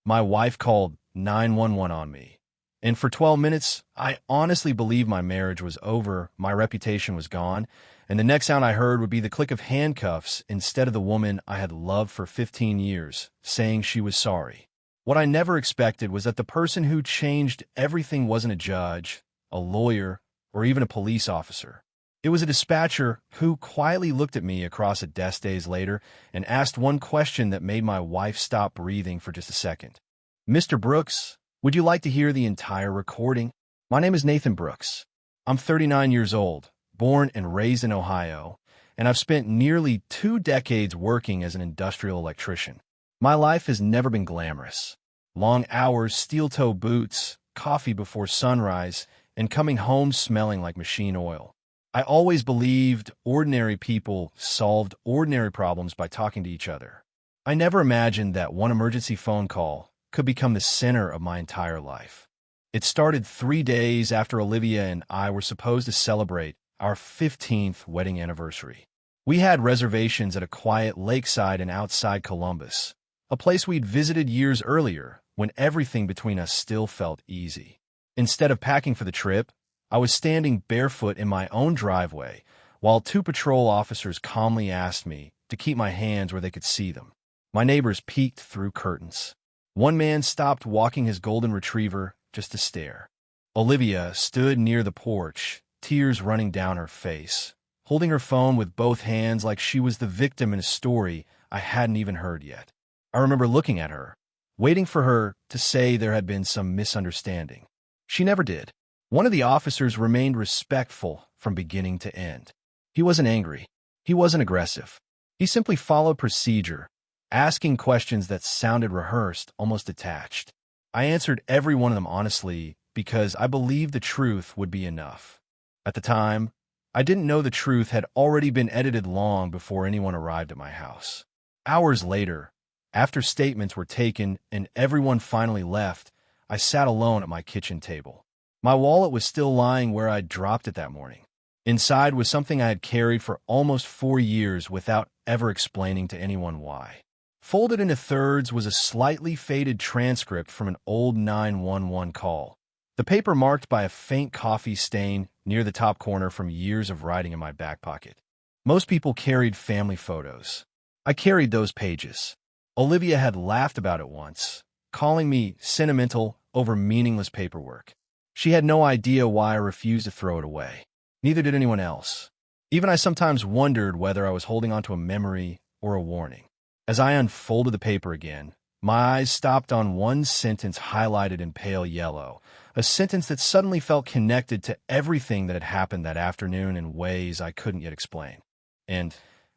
My wife called 911 on me. And for 12 minutes, I honestly believed my marriage was over, my reputation was gone, and the next sound I heard would be the click of handcuffs instead of the woman I had loved for 15 years, saying she was sorry. What I never expected was that the person who changed everything wasn't a judge, a lawyer, or even a police officer. It was a dispatcher who quietly looked at me across a desk days later and asked one question that made my wife stop breathing for just a second. "Mr. Brooks, would you like to hear the entire recording?" My name is Nathan Brooks. I'm 39 years old, born and raised in Ohio, and I've spent nearly 2 decades working as an industrial electrician. My life has never been glamorous. Long hours, steel-toe boots, coffee before sunrise, and coming home smelling like machine oil. I always believed ordinary people solved ordinary problems by talking to each other. I never imagined that one emergency phone call could become the center of my entire life. It started 3 days after Olivia and I were supposed to celebrate our 15th wedding anniversary. We had reservations at a quiet lakeside and outside Columbus, a place we'd visited years earlier when everything between us still felt easy. Instead of packing for the trip, I was standing barefoot in my own driveway while 2 patrol officers calmly asked me to keep my hands where they could see them. My neighbors peeked through curtains. One man stopped walking his golden retriever just to stare. Olivia stood near the porch, tears running down her face, holding her phone with both hands like she was the victim in a story I hadn't even heard yet. I remember looking at her, waiting for her to say there had been some misunderstanding. She never did. One of the officers remained respectful from beginning to end. He wasn't angry. He wasn't aggressive. He simply followed procedure, asking questions that sounded rehearsed, almost detached. I answered every one of them honestly because I believed the truth would be enough. At the time, I didn't know the truth had already been edited long before anyone arrived at my house. Hours later, after statements were taken and everyone finally left, I sat alone at my kitchen table. My wallet was still lying where I'd dropped it that morning. Inside was something I had carried for almost 4 years without ever explaining to anyone why. Folded into thirds was a slightly faded transcript from an old 911 call, the paper marked by a faint coffee stain near the top corner from years of writing in my back pocket. Most people carried family photos. I carried those pages. Olivia had laughed about it once, calling me sentimental over meaningless paperwork. She had no idea why I refused to throw it away. Neither did anyone else. Even I sometimes wondered whether I was holding onto a memory or a warning. As I unfolded the paper again, my eyes stopped on one sentence highlighted in pale yellow, a sentence that suddenly felt connected to everything that had happened that afternoon in ways I couldn't yet explain. And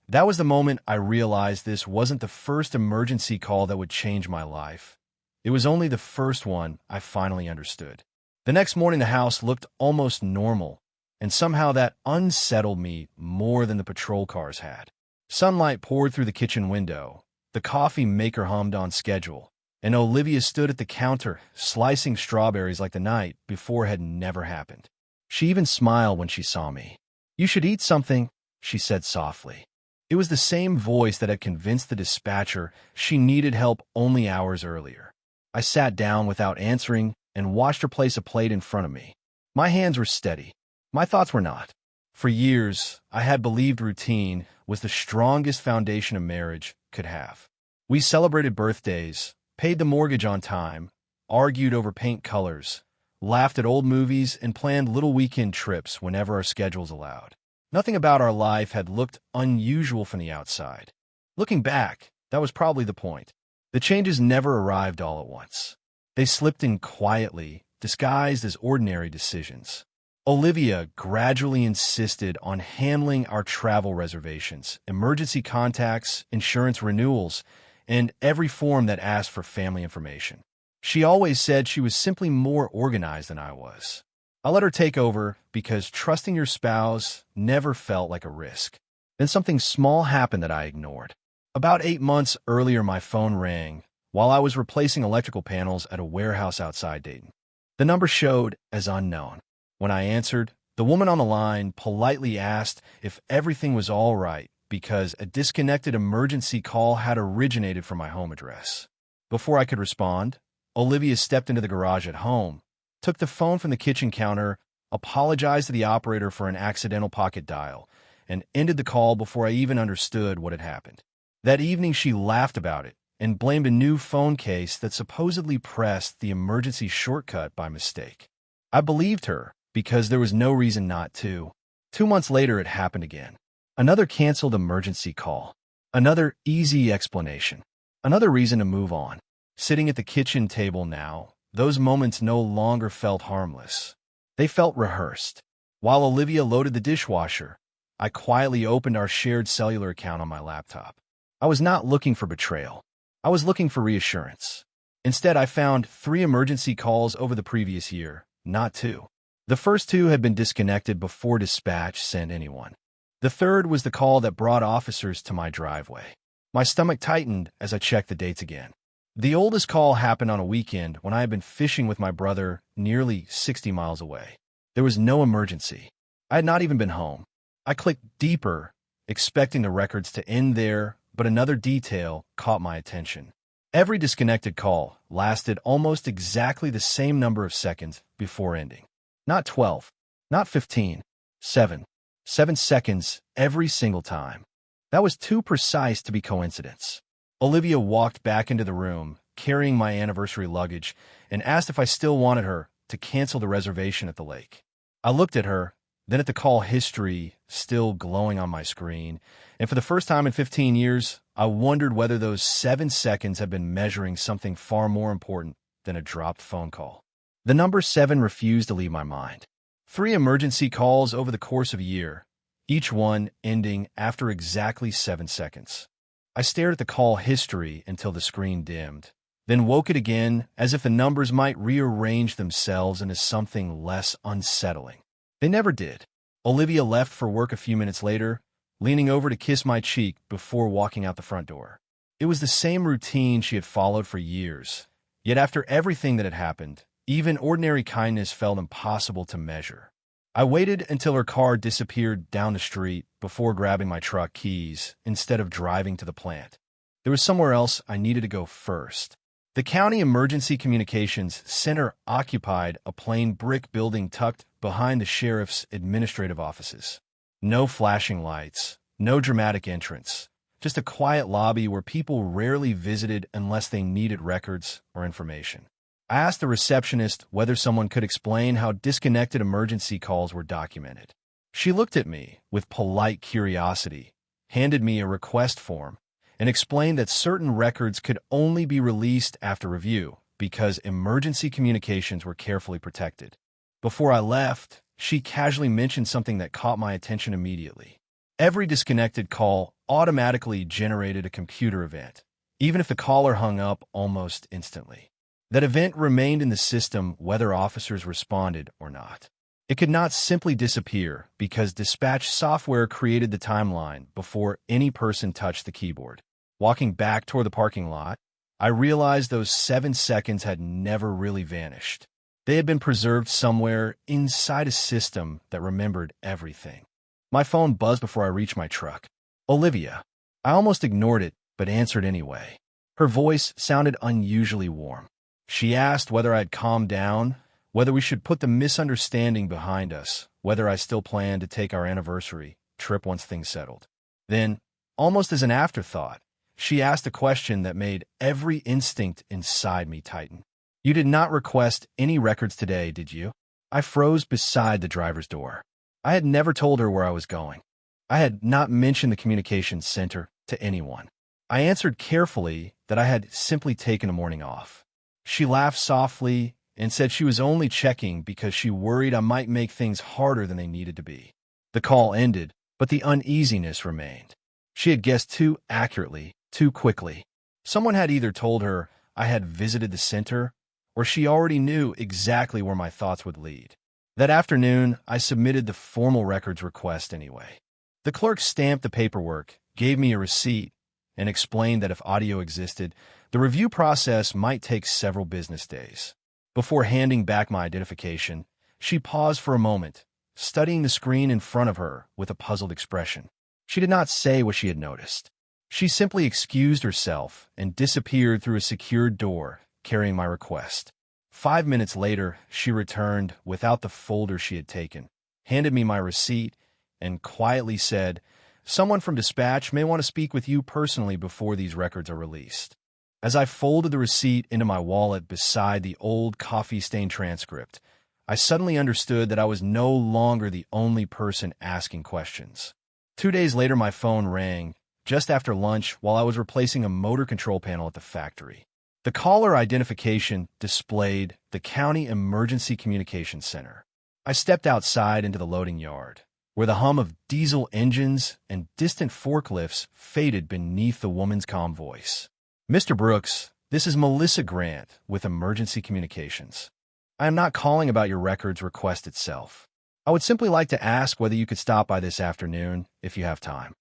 that was the moment I realized this wasn't the first emergency call that would change my life. It was only the first one I finally understood. The next morning, the house looked almost normal, and somehow that unsettled me more than the patrol cars had. Sunlight poured through the kitchen window, the coffee maker hummed on schedule, and Olivia stood at the counter, slicing strawberries like the night before had never happened. She even smiled when she saw me. "You should eat something," she said softly. It was the same voice that had convinced the dispatcher she needed help only hours earlier. I sat down without answering and watched her place a plate in front of me. My hands were steady. My thoughts were not. For years, I had believed routine was the strongest foundation a marriage could have. We celebrated birthdays, paid the mortgage on time, argued over paint colors, laughed at old movies, and planned little weekend trips whenever our schedules allowed. Nothing about our life had looked unusual from the outside. Looking back, that was probably the point. The changes never arrived all at once. They slipped in quietly, disguised as ordinary decisions. Olivia gradually insisted on handling our travel reservations, emergency contacts, insurance renewals, and every form that asked for family information. She always said she was simply more organized than I was. I let her take over because trusting your spouse never felt like a risk. Then something small happened that I ignored. About 8 months earlier, my phone rang while I was replacing electrical panels at a warehouse outside Dayton. The number showed as unknown. When I answered, the woman on the line politely asked if everything was all right because a disconnected emergency call had originated from my home address. Before I could respond, Olivia stepped into the garage at home, took the phone from the kitchen counter, apologized to the operator for an accidental pocket dial, and ended the call before I even understood what had happened. That evening, she laughed about it and blamed a new phone case that supposedly pressed the emergency shortcut by mistake. I believed her because there was no reason not to. 2 months later, it happened again. Another canceled emergency call. Another easy explanation. Another reason to move on. Sitting at the kitchen table now, those moments no longer felt harmless. They felt rehearsed. While Olivia loaded the dishwasher, I quietly opened our shared cellular account on my laptop. I was not looking for betrayal. I was looking for reassurance. Instead, I found 3 emergency calls over the previous year, not 2. The first 2 had been disconnected before dispatch sent anyone. The third was the call that brought officers to my driveway. My stomach tightened as I checked the dates again. The oldest call happened on a weekend when I had been fishing with my brother nearly 60 miles away. There was no emergency. I had not even been home. I clicked deeper, expecting the records to end there, but another detail caught my attention. Every disconnected call lasted almost exactly the same number of seconds before ending. Not 12, not 15, 7. 7 seconds every single time. That was too precise to be coincidence. Olivia walked back into the room, carrying my anniversary luggage, and asked if I still wanted her to cancel the reservation at the lake. I looked at her, then at the call history still glowing on my screen, and for the first time in 15 years, I wondered whether those 7 seconds had been measuring something far more important than a dropped phone call. The number 7 refused to leave my mind. 3 emergency calls over the course of a year, each one ending after exactly 7 seconds. I stared at the call history until the screen dimmed, then woke it again as if the numbers might rearrange themselves into something less unsettling. They never did. Olivia left for work a few minutes later, leaning over to kiss my cheek before walking out the front door. It was the same routine she had followed for years, yet after everything that had happened, even ordinary kindness felt impossible to measure. I waited until her car disappeared down the street before grabbing my truck keys instead of driving to the plant. There was somewhere else I needed to go first. The County Emergency Communications Center occupied a plain brick building tucked behind the sheriff's administrative offices. No flashing lights, no dramatic entrance, just a quiet lobby where people rarely visited unless they needed records or information. I asked the receptionist whether someone could explain how disconnected emergency calls were documented. She looked at me with polite curiosity, handed me a request form, and explained that certain records could only be released after review because emergency communications were carefully protected. Before I left, she casually mentioned something that caught my attention immediately. Every disconnected call automatically generated a computer event, even if the caller hung up almost instantly. That event remained in the system whether officers responded or not. It could not simply disappear because dispatch software created the timeline before any person touched the keyboard. Walking back toward the parking lot, I realized those 7 seconds had never really vanished. They had been preserved somewhere inside a system that remembered everything. My phone buzzed before I reached my truck. Olivia. I almost ignored it, but answered anyway. Her voice sounded unusually warm. She asked whether I had calmed down, whether we should put the misunderstanding behind us, whether I still planned to take our anniversary trip once things settled. Then, almost as an afterthought, she asked a question that made every instinct inside me tighten. You did not request any records today, did you? I froze beside the driver's door. I had never told her where I was going. I had not mentioned the communications center to anyone. I answered carefully that I had simply taken a morning off. She laughed softly and said she was only checking because she worried I might make things harder than they needed to be. The call ended, but the uneasiness remained. She had guessed too accurately, too quickly. Someone had either told her I had visited the center, or she already knew exactly where my thoughts would lead. That afternoon, I submitted the formal records request anyway. The clerk stamped the paperwork, gave me a receipt, and explained that if audio existed, the review process might take several business days. Before handing back my identification, she paused for a moment, studying the screen in front of her with a puzzled expression. She did not say what she had noticed. She simply excused herself and disappeared through a secured door, carrying my request. 5 minutes later, she returned without the folder she had taken, handed me my receipt, and quietly said, "Someone from dispatch may want to speak with you personally before these records are released." As I folded the receipt into my wallet beside the old coffee-stained transcript, I suddenly understood that I was no longer the only person asking questions. 2 days later, my phone rang, just after lunch while I was replacing a motor control panel at the factory. The caller identification displayed the County Emergency Communications Center. I stepped outside into the loading yard, where the hum of diesel engines and distant forklifts faded beneath the woman's calm voice. "Mr. Brooks, this is Melissa Grant with Emergency Communications. I am not calling about your records request itself. I would simply like to ask whether you could stop by this afternoon if you have time."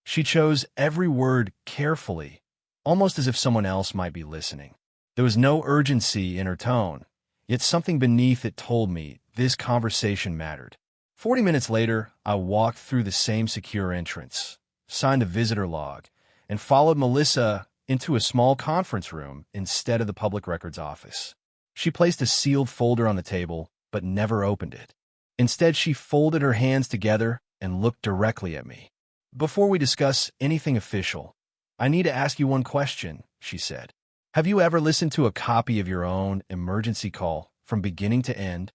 She chose every word carefully, almost as if someone else might be listening. There was no urgency in her tone, yet something beneath it told me this conversation mattered. 40 minutes later, I walked through the same secure entrance, signed a visitor log, and followed Melissa into a small conference room instead of the public records office. She placed a sealed folder on the table, but never opened it. Instead, she folded her hands together and looked directly at me. "Before we discuss anything official, I need to ask you one question," she said. "Have you ever listened to a copy of your own emergency call from beginning to end?"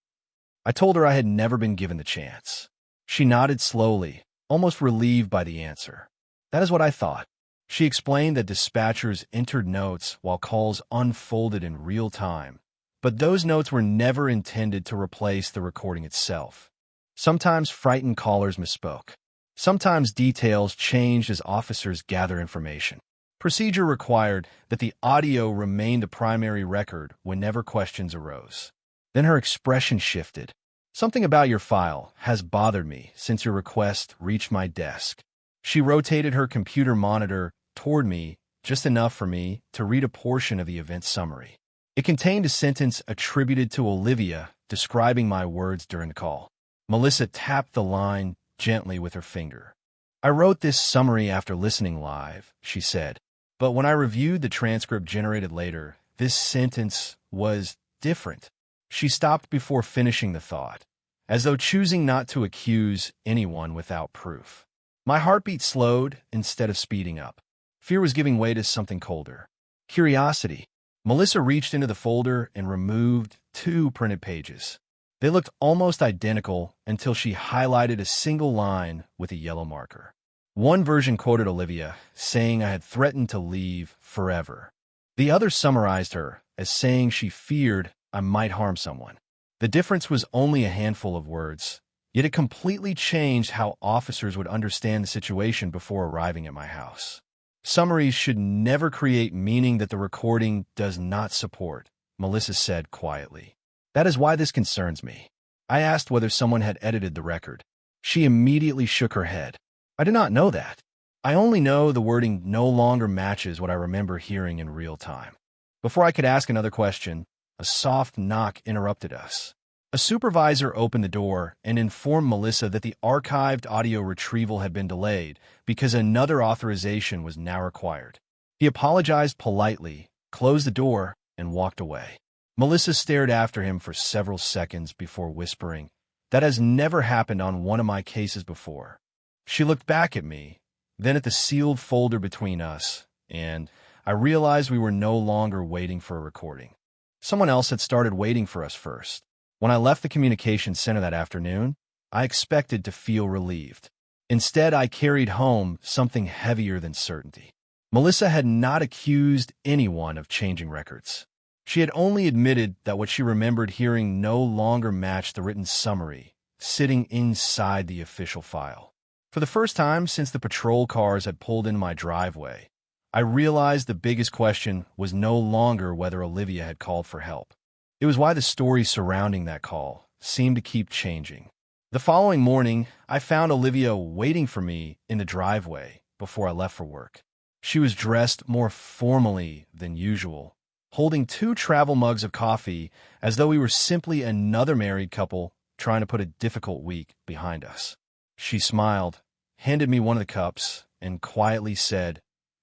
I told her I had never been given the chance. She nodded slowly, almost relieved by the answer. "That is what I thought." She explained that dispatchers entered notes while calls unfolded in real time, but those notes were never intended to replace the recording itself. Sometimes frightened callers misspoke. Sometimes details changed as officers gather information. Procedure required that the audio remain the primary record whenever questions arose. Then her expression shifted. "Something about your file has bothered me since your request reached my desk." She rotated her computer monitor toward me, just enough for me to read a portion of the event summary. It contained a sentence attributed to Olivia describing my words during the call. Melissa tapped the line gently with her finger. "I wrote this summary after listening live," she said, "but when I reviewed the transcript generated later, this sentence was different." She stopped before finishing the thought, as though choosing not to accuse anyone without proof. My heartbeat slowed instead of speeding up. Fear was giving way to something colder. Curiosity. Melissa reached into the folder and removed 2 printed pages. They looked almost identical until she highlighted a single line with a yellow marker. One version quoted Olivia, saying I had threatened to leave forever. The other summarized her as saying she feared I might harm someone. The difference was only a handful of words, yet it completely changed how officers would understand the situation before arriving at my house. "Summaries should never create meaning that the recording does not support," Melissa said quietly. "That is why this concerns me." I asked whether someone had edited the record. She immediately shook her head. "I do not know that. I only know the wording no longer matches what I remember hearing in real time." Before I could ask another question, a soft knock interrupted us. A supervisor opened the door and informed Melissa that the archived audio retrieval had been delayed because another authorization was now required. He apologized politely, closed the door, and walked away. Melissa stared after him for several seconds before whispering, "That has never happened on one of my cases before." She looked back at me, then at the sealed folder between us, and I realized we were no longer waiting for a recording. Someone else had started waiting for us first. When I left the communications center that afternoon, I expected to feel relieved. Instead, I carried home something heavier than certainty. Melissa had not accused anyone of changing records. She had only admitted that what she remembered hearing no longer matched the written summary, sitting inside the official file. For the first time since the patrol cars had pulled into my driveway, I realized the biggest question was no longer whether Olivia had called for help. It was why the story surrounding that call seemed to keep changing. The following morning, I found Olivia waiting for me in the driveway before I left for work. She was dressed more formally than usual, holding 2 travel mugs of coffee as though we were simply another married couple trying to put a difficult week behind us. She smiled, handed me one of the cups, and quietly said,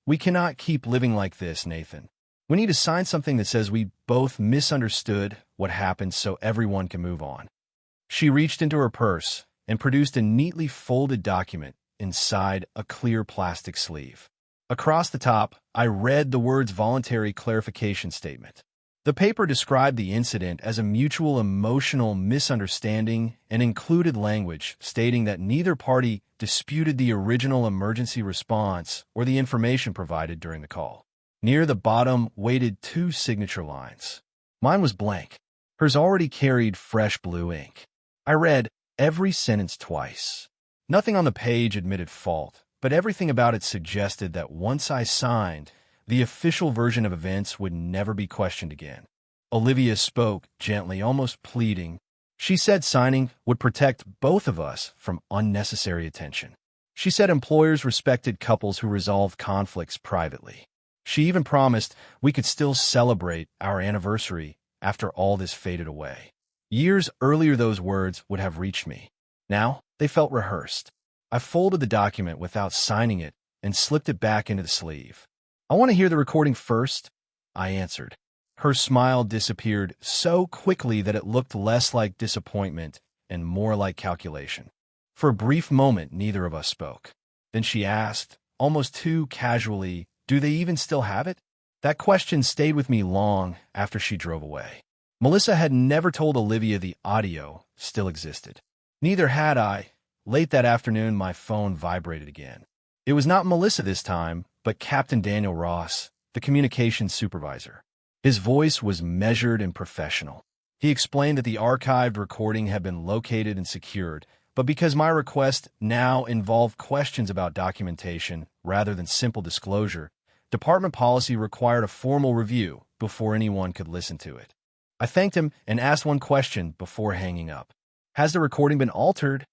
We cannot keep living like this, Nathan. We need to sign something that says we both misunderstood what happened so everyone can move on. She reached into her purse and produced a neatly folded document inside a clear plastic sleeve. Across the top, I read the words voluntary clarification statement. The paper described the incident as a mutual emotional misunderstanding and included language stating that neither party disputed the original emergency response or the information provided during the call. Near the bottom waited 2 signature lines. Mine was blank. Hers already carried fresh blue ink. I read every sentence twice. Nothing on the page admitted fault, but everything about it suggested that once I signed, the official version of events would never be questioned again. Olivia spoke gently, almost pleading. She said signing would protect both of us from unnecessary attention. She said employers respected couples who resolved conflicts privately. She even promised we could still celebrate our anniversary after all this faded away. Years earlier, those words would have reached me. Now, they felt rehearsed. I folded the document without signing it and slipped it back into the sleeve. I want to hear the recording first, I answered. Her smile disappeared so quickly that it looked less like disappointment and more like calculation. For a brief moment, neither of us spoke. Then she asked, almost too casually, "Do they even still have it?" That question stayed with me long after she drove away. Melissa had never told Olivia the audio still existed. Neither had I. Late that afternoon, my phone vibrated again. It was not Melissa this time, but Captain Daniel Ross, the communications supervisor. His voice was measured and professional. He explained that the archived recording had been located and secured, but because my request now involved questions about documentation rather than simple disclosure, department policy required a formal review before anyone could listen to it. I thanked him and asked one question before hanging up. "Has the recording been altered?"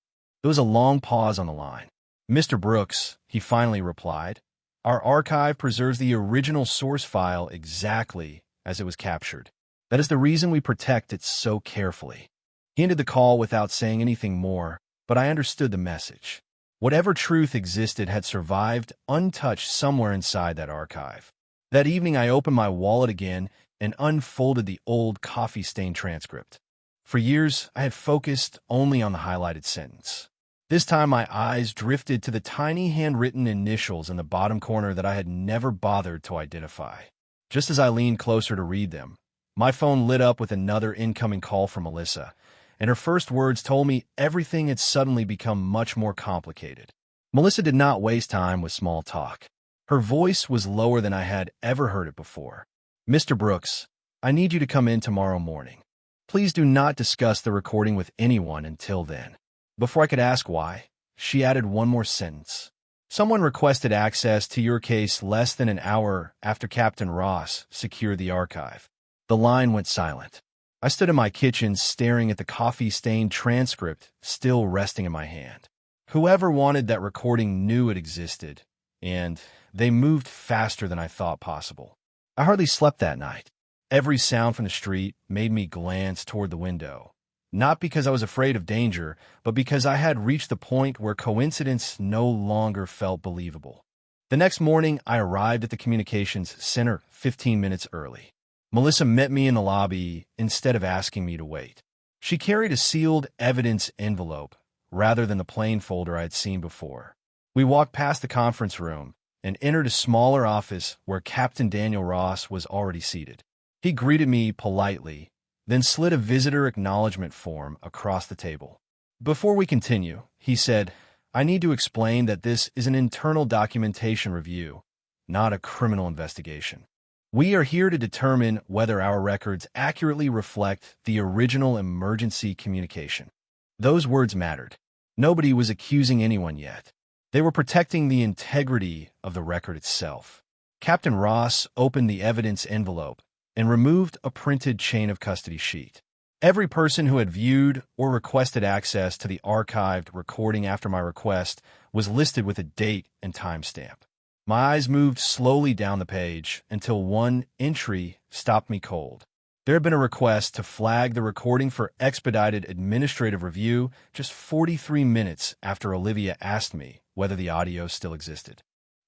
There was a long pause on the line. "Mr. Brooks," he finally replied, "our archive preserves the original source file exactly as it was captured. That is the reason we protect it so carefully." He ended the call without saying anything more, but I understood the message. Whatever truth existed had survived untouched somewhere inside that archive. That evening, I opened my wallet again and unfolded the old coffee-stained transcript. For years, I had focused only on the highlighted sentence. This time, my eyes drifted to the tiny handwritten initials in the bottom corner that I had never bothered to identify. Just as I leaned closer to read them, my phone lit up with another incoming call from Melissa, and her first words told me everything had suddenly become much more complicated. Melissa did not waste time with small talk. Her voice was lower than I had ever heard it before. "Mr. Brooks, I need you to come in tomorrow morning. Please do not discuss the recording with anyone until then." Before I could ask why, she added one more sentence. "Someone requested access to your case less than an hour after Captain Ross secured the archive." The line went silent. I stood in my kitchen staring at the coffee-stained transcript still resting in my hand. Whoever wanted that recording knew it existed, and they moved faster than I thought possible. I hardly slept that night. Every sound from the street made me glance toward the window. Not because I was afraid of danger, but because I had reached the point where coincidence no longer felt believable. The next morning, I arrived at the communications center 15 minutes early. Melissa met me in the lobby instead of asking me to wait. She carried a sealed evidence envelope rather than the plain folder I had seen before. We walked past the conference room and entered a smaller office where Captain Daniel Ross was already seated. He greeted me politely, then slid a visitor acknowledgement form across the table. "Before we continue," he said, "I need to explain that this is an internal documentation review, not a criminal investigation. We are here to determine whether our records accurately reflect the original emergency communication." Those words mattered. Nobody was accusing anyone yet. They were protecting the integrity of the record itself. Captain Ross opened the evidence envelope and removed a printed chain of custody sheet. Every person who had viewed or requested access to the archived recording after my request was listed with a date and timestamp. My eyes moved slowly down the page until one entry stopped me cold. There had been a request to flag the recording for expedited administrative review just 43 minutes after Olivia asked me whether the audio still existed.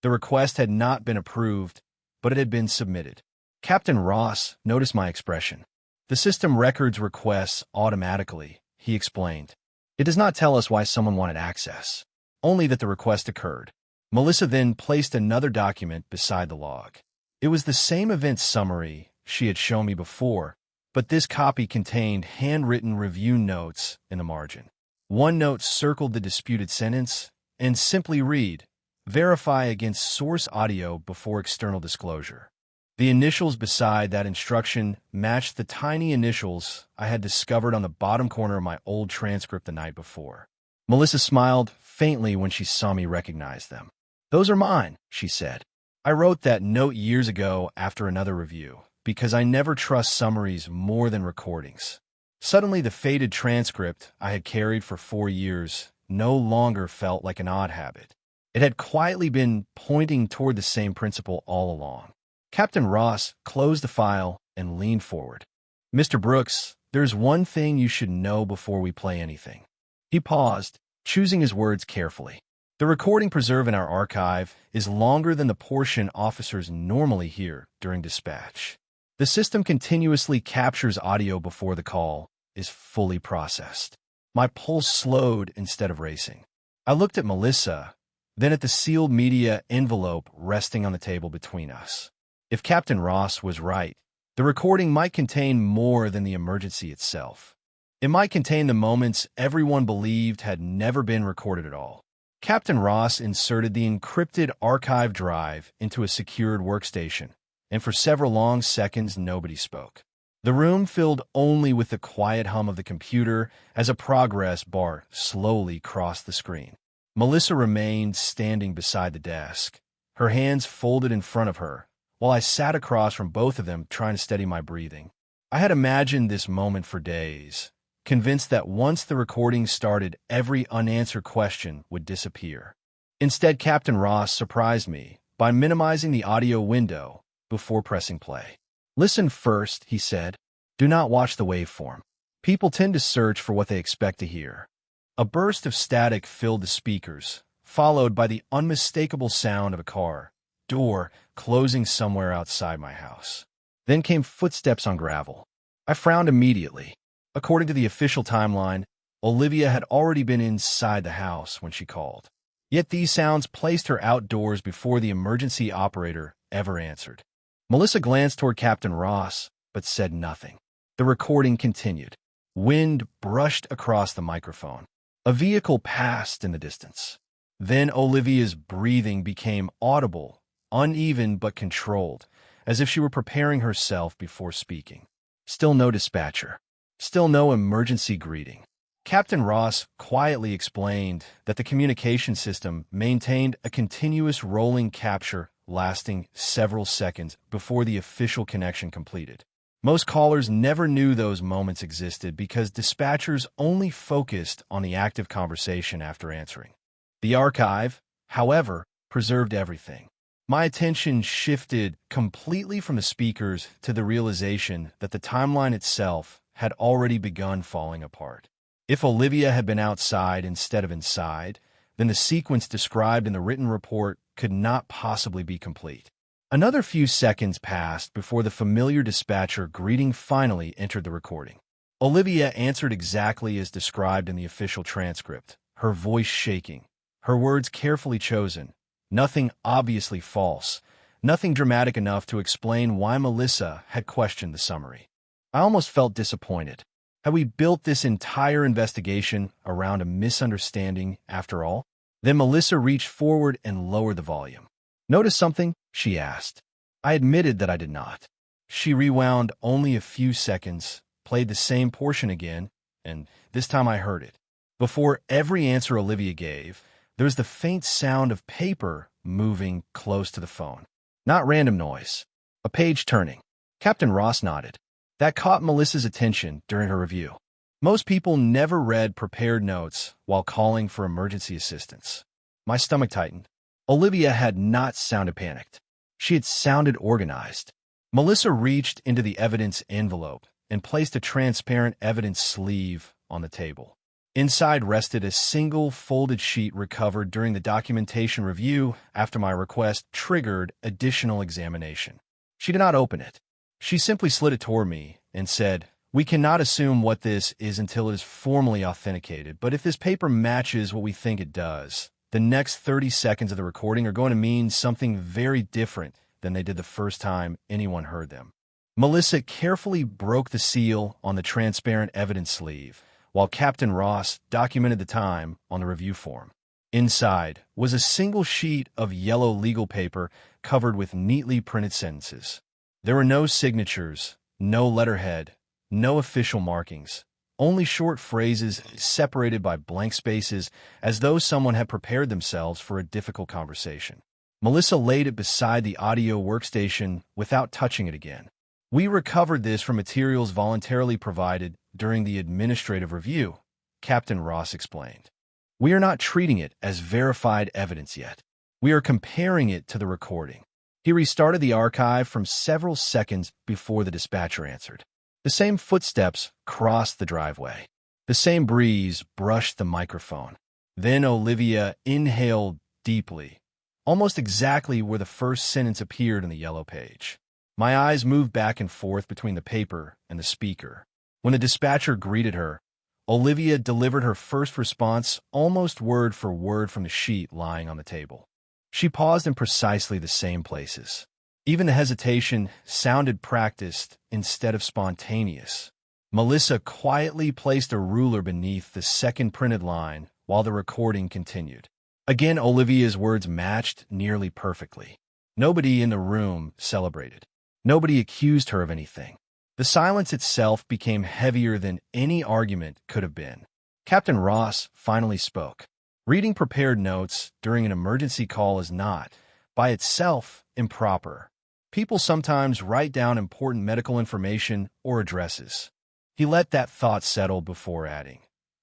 The request had not been approved, but it had been submitted. Captain Ross noticed my expression. The system records requests automatically, he explained. It does not tell us why someone wanted access, only that the request occurred. Melissa then placed another document beside the log. It was the same event summary she had shown me before, but this copy contained handwritten review notes in the margin. One note circled the disputed sentence and simply read, "Verify against source audio before external disclosure." The initials beside that instruction matched the tiny initials I had discovered on the bottom corner of my old transcript the night before. Melissa smiled faintly when she saw me recognize them. "Those are mine," she said. "I wrote that note years ago after another review, because I never trust summaries more than recordings." Suddenly, the faded transcript I had carried for 4 years no longer felt like an odd habit. It had quietly been pointing toward the same principle all along. Captain Ross closed the file and leaned forward. "Mr. Brooks, there's one thing you should know before we play anything." He paused, choosing his words carefully. "The recording preserved in our archive is longer than the portion officers normally hear during dispatch. The system continuously captures audio before the call is fully processed." My pulse slowed instead of racing. I looked at Melissa, then at the sealed media envelope resting on the table between us. If Captain Ross was right, the recording might contain more than the emergency itself. It might contain the moments everyone believed had never been recorded at all. Captain Ross inserted the encrypted archive drive into a secured workstation, and for several long seconds nobody spoke. The room filled only with the quiet hum of the computer as a progress bar slowly crossed the screen. Melissa remained standing beside the desk, her hands folded in front of her, while I sat across from both of them trying to steady my breathing. I had imagined this moment for days, convinced that once the recording started, every unanswered question would disappear. Instead, Captain Ross surprised me by minimizing the audio window before pressing play. "Listen first," he said. "Do not watch the waveform. People tend to search for what they expect to hear." A burst of static filled the speakers, followed by the unmistakable sound of a car door closing somewhere outside my house. Then came footsteps on gravel. I frowned immediately. According to the official timeline, Olivia had already been inside the house when she called. Yet these sounds placed her outdoors before the emergency operator ever answered. Melissa glanced toward Captain Ross, but said nothing. The recording continued. Wind brushed across the microphone. A vehicle passed in the distance. Then Olivia's breathing became audible, uneven but controlled, as if she were preparing herself before speaking. Still no dispatcher. Still no emergency greeting. Captain Ross quietly explained that the communication system maintained a continuous rolling capture lasting several seconds before the official connection completed. Most callers never knew those moments existed because dispatchers only focused on the active conversation after answering. The archive, however, preserved everything. My attention shifted completely from the speakers to the realization that the timeline itself had already begun falling apart. If Olivia had been outside instead of inside, then the sequence described in the written report could not possibly be complete. Another few seconds passed before the familiar dispatcher greeting finally entered the recording. Olivia answered exactly as described in the official transcript, her voice shaking, her words carefully chosen, nothing obviously false, nothing dramatic enough to explain why Melissa had questioned the summary. I almost felt disappointed. Had we built this entire investigation around a misunderstanding after all? Then Melissa reached forward and lowered the volume. "Notice something?" she asked. I admitted that I did not. She rewound only a few seconds, played the same portion again, and this time I heard it. Before every answer Olivia gave, there was the faint sound of paper moving close to the phone. Not random noise. A page turning. Captain Ross nodded. That caught Melissa's attention during her review. Most people never read prepared notes while calling for emergency assistance. My stomach tightened. Olivia had not sounded panicked. She had sounded organized. Melissa reached into the evidence envelope and placed a transparent evidence sleeve on the table. Inside rested a single folded sheet recovered during the documentation review after my request triggered additional examination. She did not open it. She simply slid it toward me and said, "We cannot assume what this is until it is formally authenticated, but if this paper matches what we think it does, the next 30 seconds of the recording are going to mean something very different than they did the first time anyone heard them." Melissa carefully broke the seal on the transparent evidence sleeve, while Captain Ross documented the time on the review form. Inside was a single sheet of yellow legal paper covered with neatly printed sentences. There were no signatures, no letterhead, no official markings, only short phrases separated by blank spaces as though someone had prepared themselves for a difficult conversation. Melissa laid it beside the audio workstation without touching it again. "We recovered this from materials voluntarily provided during the administrative review," Captain Ross explained. "We are not treating it as verified evidence yet. We are comparing it to the recording." He restarted the archive from several seconds before the dispatcher answered. The same footsteps crossed the driveway. The same breeze brushed the microphone. Then Olivia inhaled deeply, almost exactly where the first sentence appeared on the yellow page. My eyes moved back and forth between the paper and the speaker. When the dispatcher greeted her, Olivia delivered her first response almost word for word from the sheet lying on the table. She paused in precisely the same places. Even the hesitation sounded practiced instead of spontaneous. Melissa quietly placed a ruler beneath the second printed line while the recording continued. Again, Olivia's words matched nearly perfectly. Nobody in the room celebrated. Nobody accused her of anything. The silence itself became heavier than any argument could have been. Captain Ross finally spoke. Reading prepared notes during an emergency call is not, by itself, improper. People sometimes write down important medical information or addresses. He let that thought settle before adding,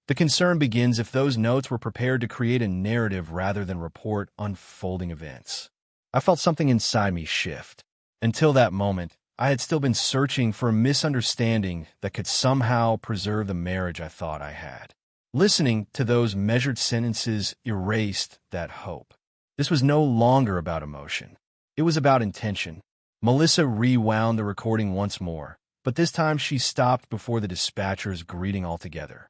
"The concern begins if those notes were prepared to create a narrative rather than report unfolding events." I felt something inside me shift. Until that moment, I had still been searching for a misunderstanding that could somehow preserve the marriage I thought I had. Listening to those measured sentences erased that hope. This was no longer about emotion. It was about intention. Melissa rewound the recording once more, but this time she stopped before the dispatcher's greeting altogether.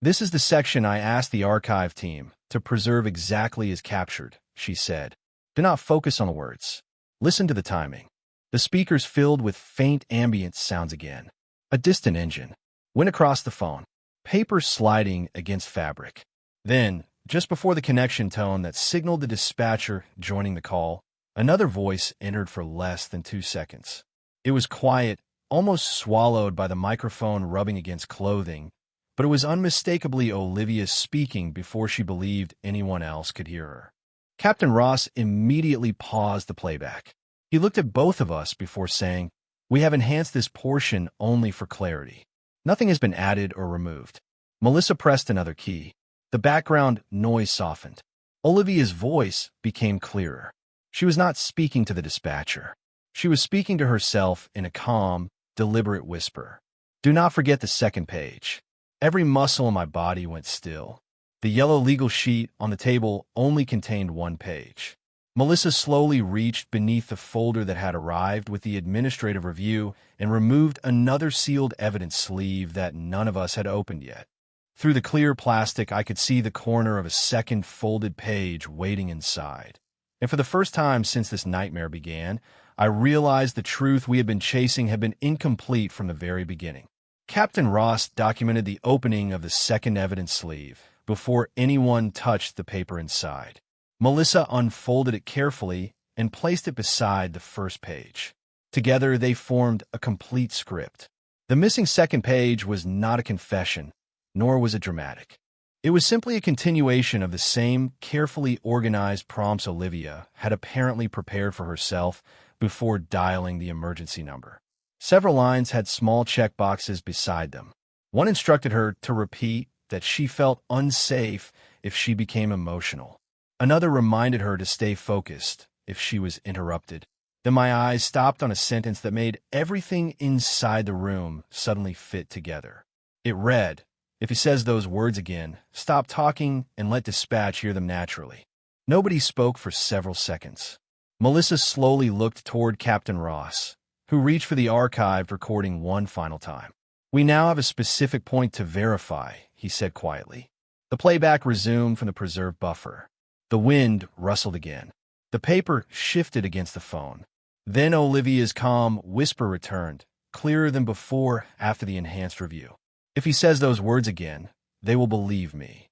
"This is the section I asked the archive team to preserve exactly as captured," she said. "Do not focus on the words. Listen to the timing." The speakers filled with faint ambient sounds again. A distant engine went across the phone, paper sliding against fabric. Then, just before the connection tone that signaled the dispatcher joining the call, another voice entered for less than 2 seconds. It was quiet, almost swallowed by the microphone rubbing against clothing, but it was unmistakably Olivia speaking before she believed anyone else could hear her. Captain Ross immediately paused the playback. He looked at both of us before saying, "We have enhanced this portion only for clarity. Nothing has been added or removed." Melissa pressed another key. The background noise softened. Olivia's voice became clearer. She was not speaking to the dispatcher. She was speaking to herself in a calm, deliberate whisper. "Do not forget the second page." Every muscle in my body went still. The yellow legal sheet on the table only contained one page. Melissa slowly reached beneath the folder that had arrived with the administrative review and removed another sealed evidence sleeve that none of us had opened yet. Through the clear plastic, I could see the corner of a second folded page waiting inside. And for the first time since this nightmare began, I realized the truth we had been chasing had been incomplete from the very beginning. Captain Ross documented the opening of the second evidence sleeve before anyone touched the paper inside. Melissa unfolded it carefully and placed it beside the first page. Together, they formed a complete script. The missing second page was not a confession, nor was it dramatic. It was simply a continuation of the same carefully organized prompts Olivia had apparently prepared for herself before dialing the emergency number. Several lines had small checkboxes beside them. One instructed her to repeat that she felt unsafe if she became emotional. Another reminded her to stay focused if she was interrupted. Then my eyes stopped on a sentence that made everything inside the room suddenly fit together. It read, If he says those words again, stop talking and let dispatch hear them naturally. Nobody spoke for several seconds. Melissa slowly looked toward Captain Ross, who reached for the archived recording one final time. We now have a specific point to verify, he said quietly. The playback resumed from the preserved buffer. The wind rustled again. The paper shifted against the phone. Then Olivia's calm whisper returned, clearer than before after the enhanced review. If he says those words again, they will believe me.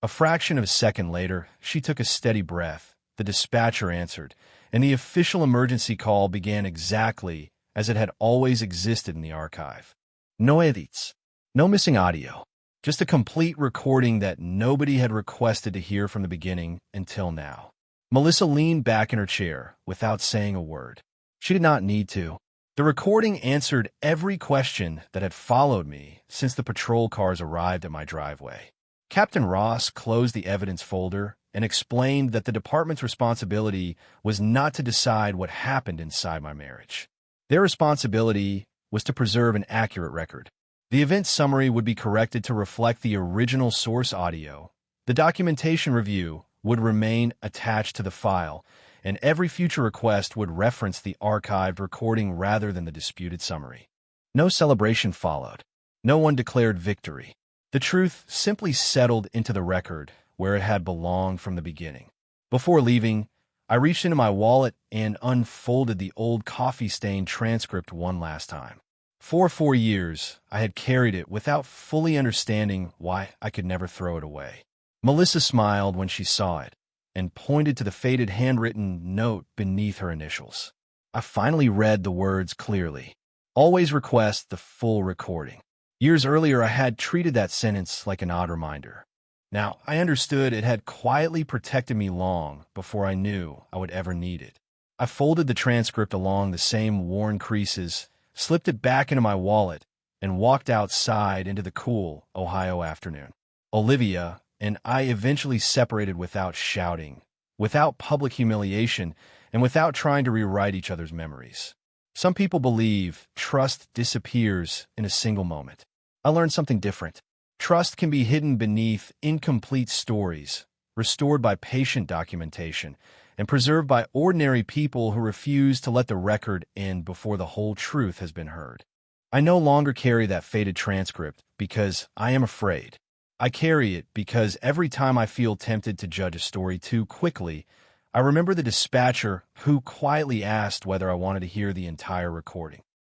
A fraction of a second later, she took a steady breath. The dispatcher answered, and the official emergency call began exactly as it had always existed in the archive. No edits, no missing audio, just a complete recording that nobody had requested to hear from the beginning until now. Melissa leaned back in her chair without saying a word. She did not need to. The recording answered every question that had followed me since the patrol cars arrived at my driveway. Captain Ross closed the evidence folder and explained that the department's responsibility was not to decide what happened inside my marriage. Their responsibility was to preserve an accurate record. The event summary would be corrected to reflect the original source audio. The documentation review would remain attached to the file, and every future request would reference the archived recording rather than the disputed summary. No celebration followed. No one declared victory. The truth simply settled into the record where it had belonged from the beginning. Before leaving, I reached into my wallet and unfolded the old coffee-stained transcript one last time. For 4 years, I had carried it without fully understanding why I could never throw it away. Melissa smiled when she saw it and pointed to the faded handwritten note beneath her initials. I finally read the words clearly. Always request the full recording. Years earlier, I had treated that sentence like an odd reminder. Now, I understood it had quietly protected me long before I knew I would ever need it. I folded the transcript along the same worn creases, slipped it back into my wallet, and walked outside into the cool Ohio afternoon. Olivia and I eventually separated without shouting, without public humiliation, and without trying to rewrite each other's memories. Some people believe trust disappears in a single moment. I learned something different. Trust can be hidden beneath incomplete stories, restored by patient documentation, and preserved by ordinary people who refuse to let the record end before the whole truth has been heard. I no longer carry that faded transcript because I am afraid. I carry it because every time I feel tempted to judge a story too quickly, I remember the dispatcher who quietly asked whether I wanted to hear the entire recording.